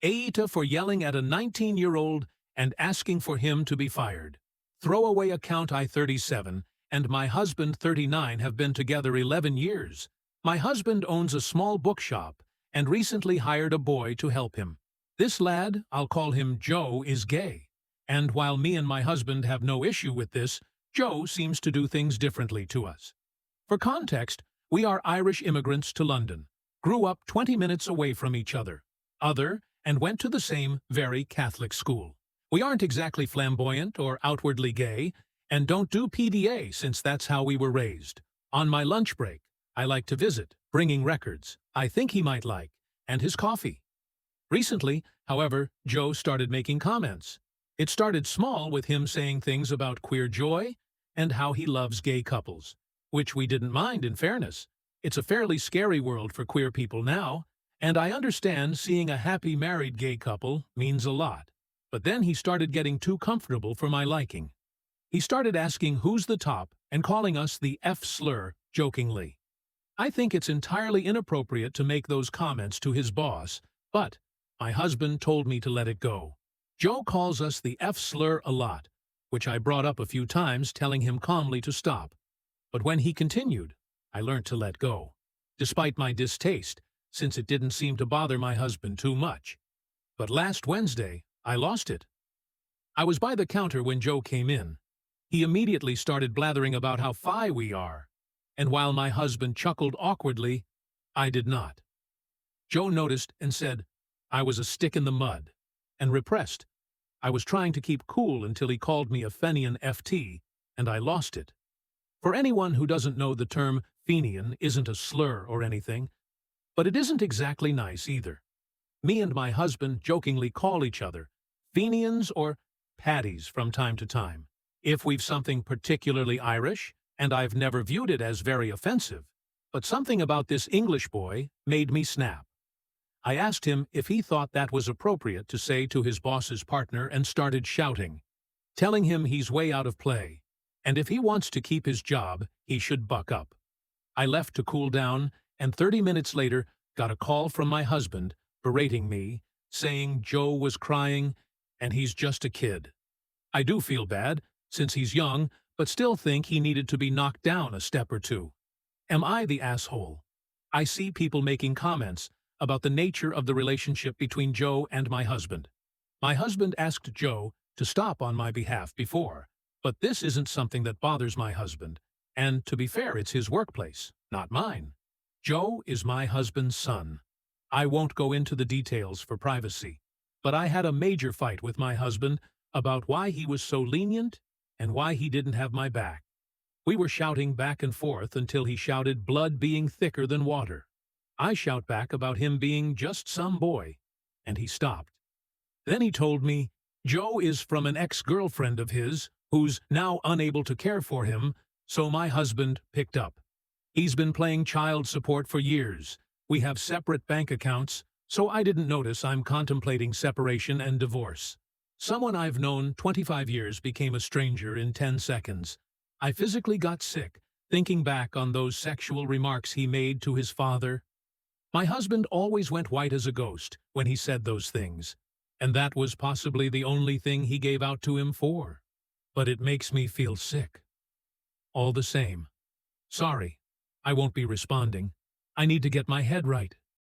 AITA for yelling at a 19-year-old and asking for him to be fired. Throwaway account I 37 and my husband 39 have been together 11 years. My husband owns a small bookshop and recently hired a boy to help him. This lad, I'll call him Joe, is gay. And while me and my husband have no issue with this, Joe seems to do things differently to us. For context, we are Irish immigrants to London, grew up 20 minutes away from each other, and went to the same very Catholic school. We aren't exactly flamboyant or outwardly gay, and don't do PDA since that's how we were raised. On my lunch break, I like to visit, bringing records I think he might like, and his coffee. Recently, however, Joe started making comments. It started small with him saying things about queer joy and how he loves gay couples, which we didn't mind in fairness. It's a fairly scary world for queer people now, and I understand seeing a happy married gay couple means a lot. But then he started getting too comfortable for my liking. He started asking who's the top and calling us the F slur, jokingly. I think it's entirely inappropriate to make those comments to his boss, but my husband told me to let it go. Joe calls us the F slur a lot, which I brought up a few times, telling him calmly to stop. But when he continued, I learned to let go, despite my distaste, since it didn't seem to bother my husband too much. But last Wednesday, I lost it. I was by the counter when Joe came in. He immediately started blathering about how fine we are, and while my husband chuckled awkwardly, I did not. Joe noticed and said I was a stick in the mud, and repressed. I was trying to keep cool until he called me a Fenian FT, and I lost it. For anyone who doesn't know, the term Fenian isn't a slur or anything, but it isn't exactly nice either. Me and my husband jokingly call each other Fenians or Paddies from time to time, if we've something particularly Irish, and I've never viewed it as very offensive. But something about this English boy made me snap. I asked him if he thought that was appropriate to say to his boss's partner and started shouting, telling him he's way out of play, and if he wants to keep his job, he should buck up. I left to cool down, and 30 minutes later got a call from my husband berating me, saying Joe was crying and he's just a kid. I do feel bad, since he's young, but still think he needed to be knocked down a step or two. Am I the asshole? I see people making comments about the nature of the relationship between Joe and my husband. My husband asked Joe to stop on my behalf before, but this isn't something that bothers my husband, and to be fair, it's his workplace, not mine. Joe is my husband's son. I won't go into the details for privacy, but I had a major fight with my husband about why he was so lenient and why he didn't have my back. We were shouting back and forth until he shouted blood being thicker than water. I shout back about him being just some boy, and he stopped. Then he told me Joe is from an ex-girlfriend of his who's now unable to care for him, so my husband picked up. He's been playing child support for years. We have separate bank accounts, so I didn't notice I'm contemplating separation and divorce. Someone I've known 25 years became a stranger in 10 seconds. I physically got sick, thinking back on those sexual remarks he made to his father. My husband always went white as a ghost when he said those things, and that was possibly the only thing he gave out to him for. But it makes me feel sick. All the same. Sorry, I won't be responding. I need to get my head right.